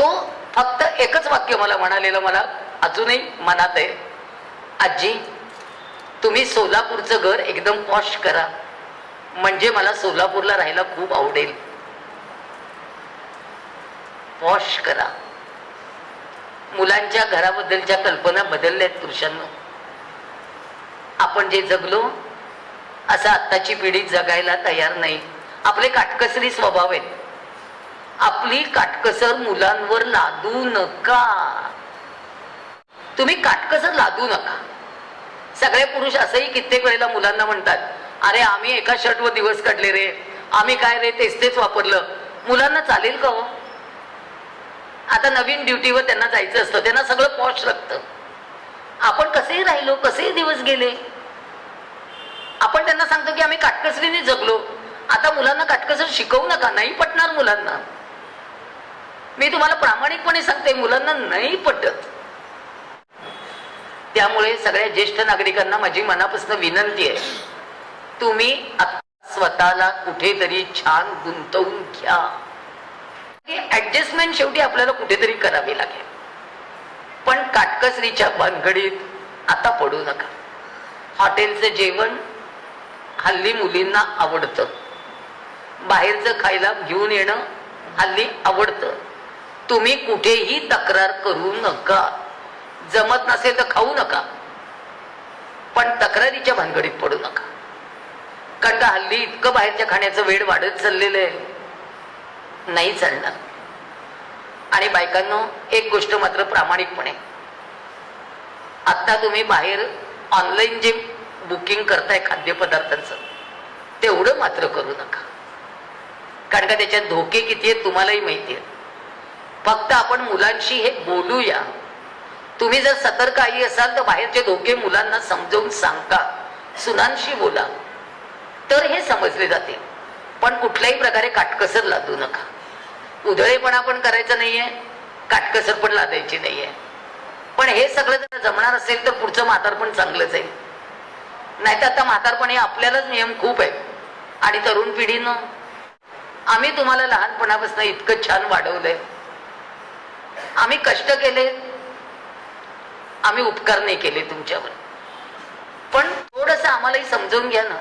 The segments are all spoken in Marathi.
तो फक्त एकच वाक्य मला म्हणालेलं मला अजूनही मनात आहे, आजी तुम्ही सोलापूरचं घर एकदम पॉश करा, म्हणजे मला सोलापूरला राहायला खूप आवडेल. पॉश करा. मुलांच्या घराबद्दलच्या कल्पना बदलल्या आहेत पुरुषांना. आपण जे जगलो असं आत्ताची पिढी जगायला तयार नाही. आपले काटकसरी स्वभाव आहेत. आपली काटकसर मुलांवर लादू नका. तुम्ही काटकसर लादू नका. सगळे पुरुष असंही कित्येक वेळेला मुलांना म्हणतात, अरे आम्ही एका शर्टवर दिवस काढले रे, आम्ही काय रे तेच वापरलं. मुलांना चालेल का हो? आता नवीन ड्युटीवर त्यांना जायचं असतं, त्यांना सगळं पॉश लागतं. आपण कसेही राहिलो, कसेही दिवस गेले, आपण त्यांना सांगतो की आम्ही काटकसरीने जगलो. आता मुलांना काटकसर शिकवू नका, नाही पटणार मुलांना. मी तुम्हाला प्रामाणिकपणे सांगते, मुलांना नाही पटत. त्यामुळे सगळ्या ज्येष्ठ नागरिकांना माझी मनापासून विनंती आहे, तुम्ही स्वतःला कुठेतरी छान गुंतवून घ्या. ऍडजस्टमेंट शेवटी आपल्याला कुठेतरी करावी लागेल, पण काटकसरीच्या भानगडीत आता पडू नका. हॉटेलचं जेवण हल्ली मुलींना आवडतं, बाहेरचं खायला घेऊन येणं हल्ली आवडतं. तुम्ही कुठेही तक्रार करू नका. जमत नसेल तर खाऊ नका, पण तक्रारीच्या भानगडीत पडू नका. कारण का हल्ली इतकं बाहेरच्या खाण्याचं वेळ वाढत चाललेलं आहे, नाही चालणार. आणि बायकांनो, एक गोष्ट मात्र प्रामाणिकपणे, आता तुम्ही बाहेर ऑनलाईन जे बुकिंग करताय खाद्यपदार्थांचं, तेवढं मात्र करू नका. कारण का त्याच्यात धोके किती आहेत तुम्हालाही माहिती आहे. फक्त आपण मुलांशी हे बोलूया. तुम्ही जर सतर्क आई असाल तर बाहेरचे धोके मुलांना समजावून सांगा, सुनांशी बोला, तर हे समजले जाते. पण कुठल्याही प्रकारे काटकसर लादू नका. उधळेपणा पण करायचं नाहीये, काटकसर पण लादायची नाहीये. पण हे सगळं जर जमणार असेल तर पुढचं म्हातारपण चांगलंच आहे. नाहीतर आता म्हातारपण हे आपल्यालाच नियम खूप आहे. आणि तरुण पिढीनं, आम्ही तुम्हाला लहानपणापासून इतकं छान वाढवलंय, आम्ही कष्ट केले, आम्ही उपकार नाही केले तुमच्यावर. पण थोडंसं आम्हालाही समजून घ्या ना.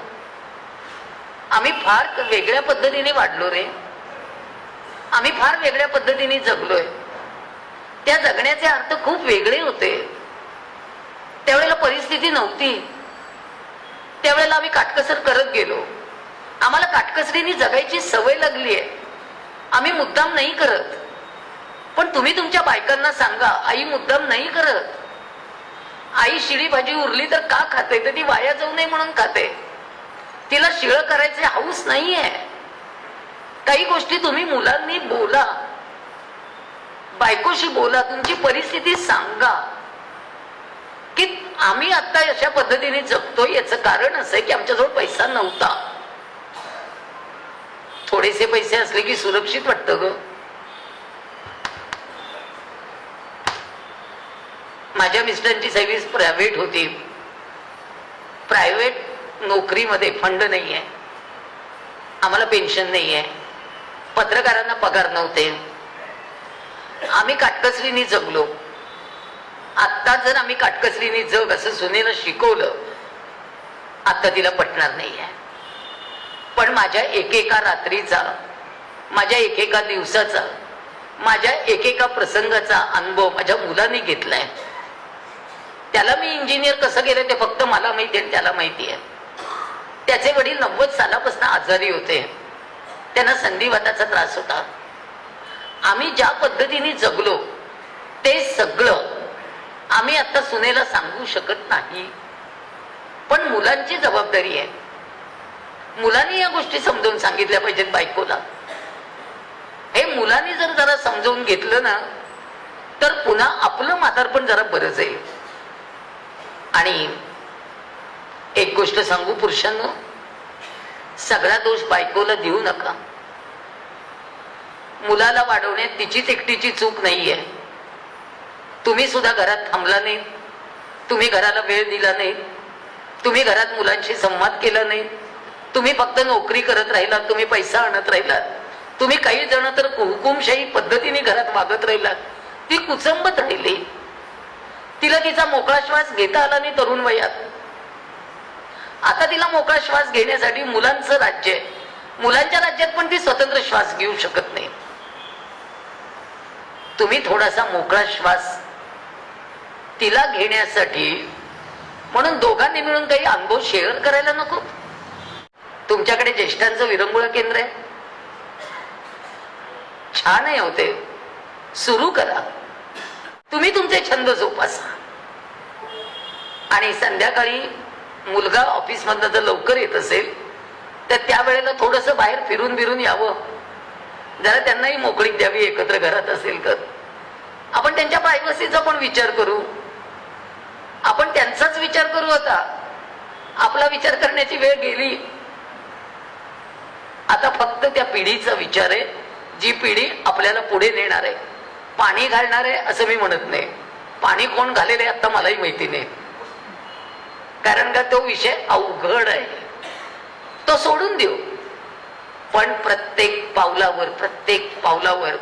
आम्ही फार वेगळ्या पद्धतीने वाढलो रे, आम्ही फार वेगळ्या पद्धतीने जगलोय. त्या जगण्याचे अर्थ खूप वेगळे होते. त्यावेळेला परिस्थिती नव्हती, त्यावेळेला आम्ही काटकसर करत गेलो. आम्हाला काटकसरीने जगायची सवय लागली आहे. आम्ही मुद्दाम नाही करत. पण तुम्ही तुमच्या बायकांना सांगा, आई मुद्दाम नाही करत. आई शिळी भाजी उरली तर का खाते, तर ती वाया जाऊ नये म्हणून खाते. तिला शिळ करायचे हौस नाहीये. काही गोष्टी तुम्ही मुलांनी बोला, बायकोशी बोला, तुमची परिस्थिती सांगा की आम्ही आता अशा पद्धतीने जगतोय. याचं कारण असं आहे की आमच्याजवळ पैसा नव्हता. थोडेसे पैसे असले की सुरक्षित वाटतं ग. माझ्या मिस्टरांची सर्व्हिस प्रायव्हेट होती. प्रायव्हेट नोकरीमध्ये फंड नाहीये, आम्हाला पेन्शन नाहीये, पत्रकारांना पगार नव्हते. आम्ही काटकसरीने जगलो. आता जर आम्ही काटकसरीने जग असं सुनेला शिकवलं, आता तिला पटणार नाहीये. पण माझ्या एकेका रात्रीचा, माझ्या एकेका दिवसाचा, माझ्या एकेका प्रसंगाचा अनुभव माझ्या मुलाने घेतलाय. त्याला मी इंजिनियर कसं केलं ते फक्त मला माहिती आहे, त्याला माहिती आहे. त्याचे वडील 90 सालापासून आजारी होते, त्यांना संधिवाताचा त्रास होता. आम्ही ज्या पद्धतीने जगलो ते सगळं आम्ही आता सुनेला सांगू शकत नाही. पण मुलांची जबाबदारी आहे. मुलांनी या गोष्टी समजावून सांगितल्या पाहिजेत बायकोला. हे मुलांनी जर जरा समजावून घेतलं ना, तर पुन्हा आपलं म्हातारपण जरा बरं जाईल. आणि एक गोष्ट सांगू पुरुषांनो, सगळा दोष बायकोला देऊ नका. मुलाला वाढवण्यात तिचीच एकटीची चूक नाहीये. तुम्ही सुद्धा घरात थांबला नाही, तुम्ही घराला वेळ दिला नाही, तुम्ही घरात मुलांशी संवाद केला नाही, तुम्ही फक्त नोकरी करत राहिलात, तुम्ही पैसा आणत राहिलात, तुम्ही काही जण तर हुकुमशाही पद्धतीने घरात वागत राहिलात, ती कुचंबत राहिली. तिला तिचा मोकळा श्वास घेता आला नाही तरुण वयात. आता तिला मोकळा श्वास घेण्यासाठी मुलांचं राज्य आहे. मुलांच्या राज्यात पण ती स्वतंत्र श्वास घेऊ शकत नाही. तुम्ही थोडासा मोकळा श्वास तिला घेण्यासाठी म्हणून दोघांनी मिळून काही अनुभव शेअर करायला नको. तुमच्याकडे ज्येष्ठांचं विरंगुळा केंद्र आहे, छान आहे होते, सुरू करा. तुम्ही तुमचे छंद जोपासा. आणि संध्याकाळी मुलगा ऑफिस मधनं जर लवकर येत असेल तर त्यावेळेला थोडस बाहेर फिरून फिरून यावं. जरा त्यांनाही मोकळीक द्यावी. एकत्र घरात असेल तर आपण त्यांच्या प्रायव्हसीचा पण विचार करू. आपण त्यांचाच विचार करू. आता आपला विचार करण्याची वेळ गेली. आता फक्त त्या पिढीचा विचार आहे, जी पिढी आपल्याला पुढे नेणार आहे. पाणी घालणार आहे असं मी म्हणत नाही. पाणी कोण घालेले आता मलाही माहिती नाही, कारण का तो विषय अवघड आहे. तो सोडून देऊ. पण प्रत्येक पावलावर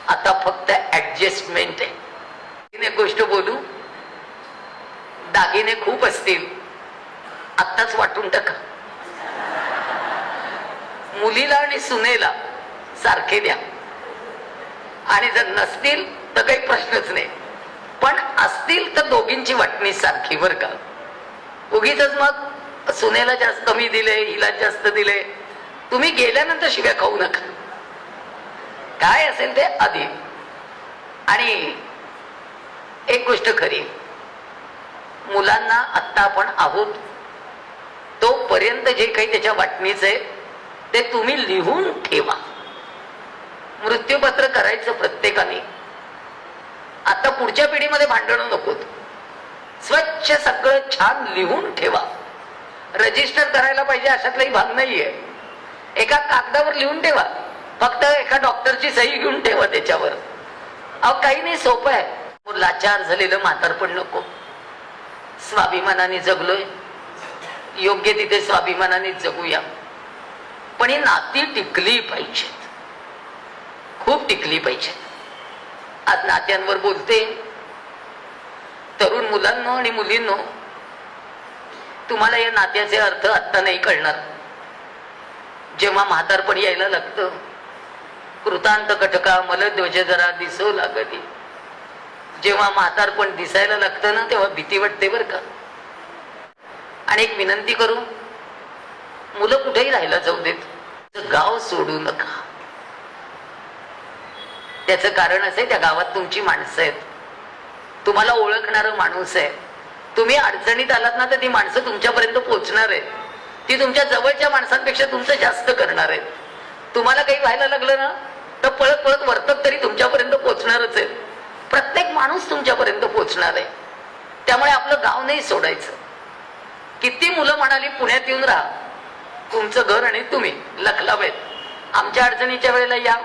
आता फक्त ऍडजस्टमेंट आहे. एक गोष्ट बोलू, दागिने खूप असतील आत्ताच वाटून टाका. मुलीला आणि सुनेला सारखे द्या. आणि जर नसतील तर काही प्रश्नच नाही. पण असतील तर दोघींची वाटणी सारखी. बरं का, उगीच मग सुनेला जास्त कमी दिले, हिला जास्त दिले, तुम्ही गेल्यानंतर शिव्या खाऊ नका. काय असेल ते आधी. आणि एक गोष्ट खरी, मुलांना आत्ता आपण आहोत तोपर्यंत जे काही त्याच्या वाटणीच आहे ते तुम्ही लिहून ठेवा. मृत्यूपत्र करायचं प्रत्येकाने. आता पुढच्या पिढीमध्ये भांडणं नकोत. स्वच्छ सगळं छान लिहून ठेवा. रजिस्टर करायला पाहिजे अशातलाही भाग नाहीये. एका कागदावर लिहून ठेवा. फक्त एका डॉक्टरची सही घेऊन ठेवा त्याच्यावर. अहो काही नाही, सोपं आहे. लाचार झालेलं म्हातारपण नको. स्वाभिमानाने जगलोय, योग्य तिथे स्वाभिमानाने जगूया. पण ही नाती टिकली पाहिजेत, खूप टिकली पाहिजेत. आज नात्यांवर बोलते. तरुण मुलांनो आणि मुलींनो, तुम्हाला या नात्याचे अर्थ आत्ता नाही कळणार. जेव्हा म्हातारपण यायला लागतं, कृतांत कटका मलध्वज जरा दिसू लागली. जेव्हा म्हातारपण दिसायला लागतं ना, तेव्हा भीती वाटते बरं का. आणि एक विनंती करू, मुलं कुठेही राहायला जाऊ देत, गाव सोडू नका. त्याचं कारण असं आहे, त्या गावात तुमची माणसं आहेत, तुम्हाला ओळखणारं माणूस आहे. तुम्ही अडचणीत आलात ना तर ती माणसं तुमच्यापर्यंत पोहोचणार आहेत. ती तुमच्या जवळच्या माणसांपेक्षा तुमचं जास्त करणार आहेत. तुम्हाला काही व्हायला लागलं ना तर पळत पळत वर्तक तरी तुमच्यापर्यंत पोहोचणारच आहे. प्रत्येक माणूस तुमच्यापर्यंत पोहोचणार आहे. त्यामुळे आपलं गाव नाही सोडायचं. किती मुलं म्हणाली पुण्यात येऊन राहा, तुमचं घर आणि तुम्ही लखलावेत, आमच्या अडचणीच्या वेळेला या,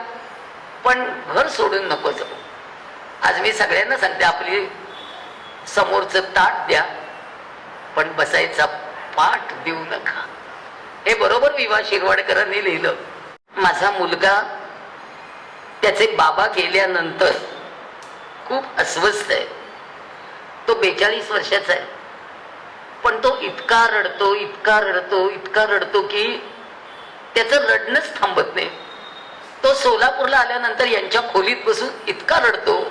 पण घर सोडून नको जाऊ. आज मी सगळ्यांना सांगते, आपली समोरचं ताट द्या पण बसायचा पाठ देऊ नका. हे बरोबर विवा शिरवाडकरांनी लिहिलं. माझा मुलगा त्याचे बाबा गेल्यानंतर खूप अस्वस्थ आहे. तो 42 वर्षाचा आहे, पण तो इतका रडतो की त्याचं रडणंच थांबत नाही. तो सोलापूरला आल्यानंतर यांच्या खोलीत बसून इतका रडतो.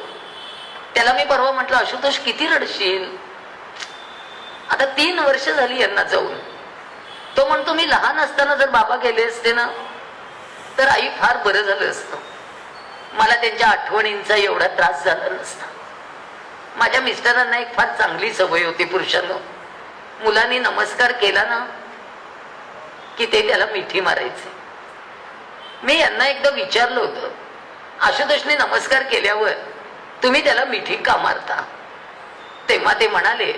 त्याला मी परवा म्हटलं, आशुतोष किती रडशील? आता 3 वर्ष झाली यांना जाऊन. तो म्हणतो, मी लहान असताना जर बाबा गेले असते ना तर आई फार बरं झालं असतं. मला त्यांच्या आठवणींचा एवढा त्रास झाला नसता. माझ्या मिस्टरांना एक फार चांगली सवय होती, पुरुषांना मुलांनी नमस्कार केला ना की ते त्याला मिठी मारायचे. मी यांना एकदा विचारलं होतं, आशुतोषने नमस्कार केल्यावर तुम्ही त्याला मिठी का मारता? तेव्हा ते म्हणाले,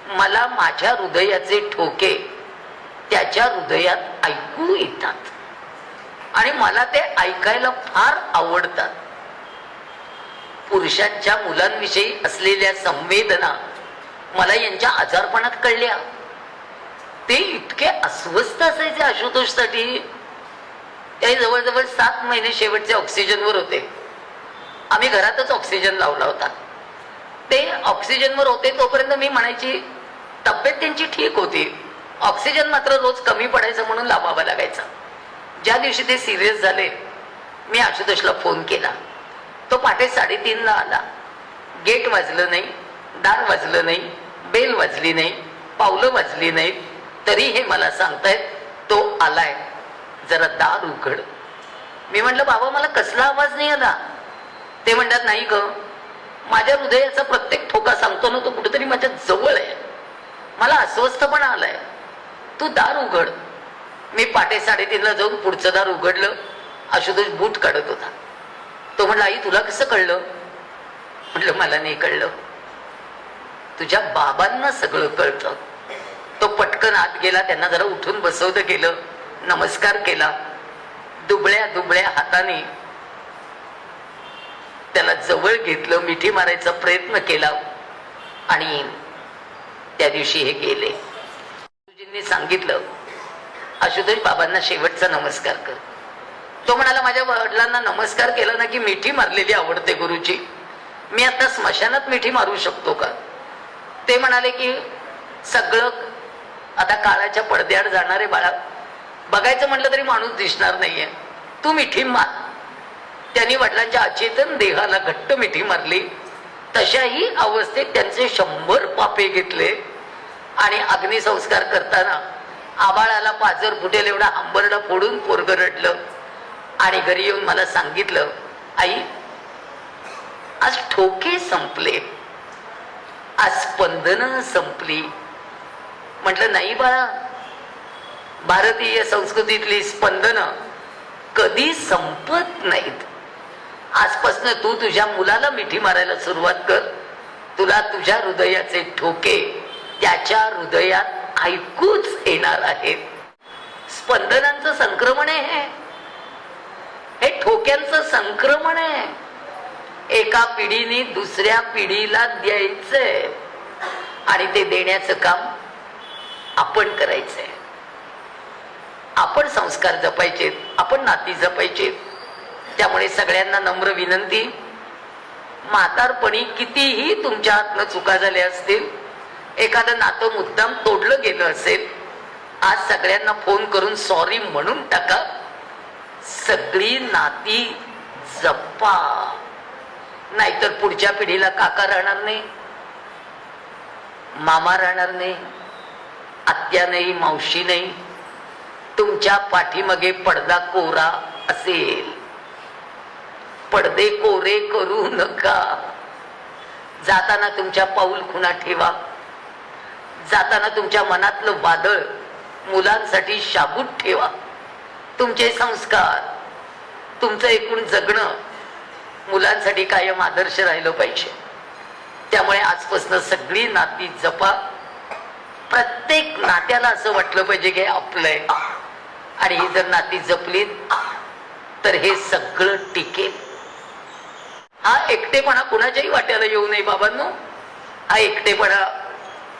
मला माझ्या हृदयाचे ठोके त्याच्या हृदयात ऐकू येतात आणि मला ते ऐकायला फार आवडतात. पुरुषांच्या मुलांविषयी असलेल्या संवेदना मला यांच्या आजारपणात कळल्या. ते इतके अस्वस्थ असायचे आशुतोषसाठी. त्याही जवळजवळ 7 महिने शेवटचे ऑक्सिजनवर होते. आम्ही घरातच ऑक्सिजन लावला होता. ते ऑक्सिजनवर होते तोपर्यंत मी म्हणायची तब्येत त्यांची ठीक होती, ऑक्सिजन मात्र रोज कमी पडायचं म्हणून लावावा लागायचा. ज्या दिवशी ते सिरियस झाले मी आशुतोषला फोन केला. तो पहाटे 3:30ला आला. गेट वाजलं नाही, दार वाजलं नाही, बेल वाजली नाही, पावलं वाजली नाही, तरी हे मला सांगतायत तो आलाय, जरा दार उघड. मी म्हटलं बाबा मला कसला आवाज नाही आला? ते म्हणतात नाही ग, माझ्या हृदयाचा प्रत्येक ठोका सांगतो ना तो कुठेतरी माझ्या जवळ आहे, मला अस्वस्थपणा आलाय, तू दार उघड. मी पहाटे 3:30ला जाऊन पुढचं दार उघडलं. आशुतोष बूट काढत होता. तो म्हणला आई तुला कसं कळलं? म्हटलं मला नाही कळलं, तुझ्या बाबांना सगळं कळतं. तो पटकन आत गेला, त्यांना जरा उठून बसवलं गेलं, नमस्कार केला. दुबळ्या दुबळ्या हाताने त्याला जवळ घेतलं, मिठी मारायचा प्रयत्न केला आणि त्या दिवशी हे गेले. गुरुजींनी सांगितलं आशुतोष बाबांना शेवटचा नमस्कार कर. तो म्हणाला माझ्या वडिलांना नमस्कार केला ना की मिठी मारलेली आवडते गुरुजी, मी आता स्मशानात मिठी मारू शकतो का? ते म्हणाले की सगळं आता काळाच्या पडद्याआड जाणारे बाळा, बघायचं म्हटलं तरी माणूस दिसणार नाहीये, तू मिठी मार. त्यांनी वडिलांच्या अचेतन देहाला घट्ट मिठी मारली. तशाही अवस्थेत त्यांचे 100 पापे घेतले आणि अग्निसंस्कार करताना आबाळाला पाजर फुटेल एवढा आंबरडा फोडून पोरगं रडलं आणि घरी येऊन मला सांगितलं आई आज ठोके संपले, आज स्पंदन संपली. म्हटलं नाही बाळा, भारतीय संस्कृतीतली स्पंदन कधी संपत नाहीत. आजपासून तू तुझ्या मुलाला मिठी मारायला सुरुवात कर, तुला तुझ्या हृदयाचे ठोके त्याच्या हृदयात ऐकूच येणार आहेत. स्पंदनांचं संक्रमण आहे हे ठोक्यांचं संक्रमण आहे. एका पिढीने दुसऱ्या पिढीला द्यायचंय आणि ते देण्याचं काम आपण करायचंय. आपण संस्कार जपायचेत, आपण नाती जपायचेत. त्यामुळे सगळ्यांना नम्र विनंती, म्हातारपणी कितीही तुमच्या हातनं चुका झाल्या असतील, एखादं नातं मुद्दाम तोडलं गेलं असेल, आज सगळ्यांना फोन करून सॉरी म्हणून टाका. सगळी नाती जपा, नाहीतर पुढच्या पिढीला काका राहणार नाही, मामा राहणार नाही, आत्या नाही, मावशी नाही. तुमच्या पाठीमागे पडदा कोरा असेल. पडदे कोरे करू नका. जाताना तुमच्या पाऊल खुणा ठेवा. जाताना तुमच्या मनातलं वादळ मुलांसाठी शाबूत ठेवा. तुमचे संस्कार, तुमचं एकूण जगणं मुलांसाठी कायम आदर्श राहिलं पाहिजे. त्यामुळे आजपासून सगळी नाती जपा. प्रत्येक नात्याला असं वाटलं पाहिजे की आपलं आहे, आणि ही जर नाती जपलीत तर हे सगळं टिकेल. हा एकटेपणा कुणाच्याही वाट्याला येऊ नये बाबांनो. हा एकटेपणा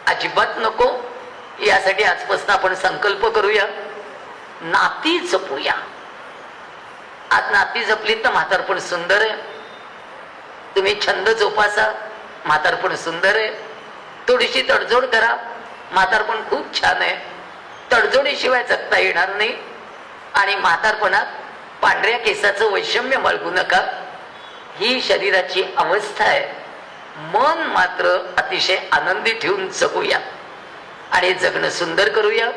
अजिबात नको. यासाठी आजपासून आपण संकल्प करूया, नाती जपूया. आज नाती जपलीत तर म्हातारपण सुंदर आहे. तुम्ही छंद जोपासा, म्हातारपण सुंदर आहे. थोडीशी तडजोड करा, म्हातारपण खूप छान आहे. तडजोडीशिवाय जगता येणार नाही. आणि म्हातारपणात पांढऱ्या केसाचं वैषम्य बाळगू नका. ही शरीराची अवस्था आहे. मन मात्र अतिशय आनंदी ठेवून जगूया आणि जगणं सुंदर करूया.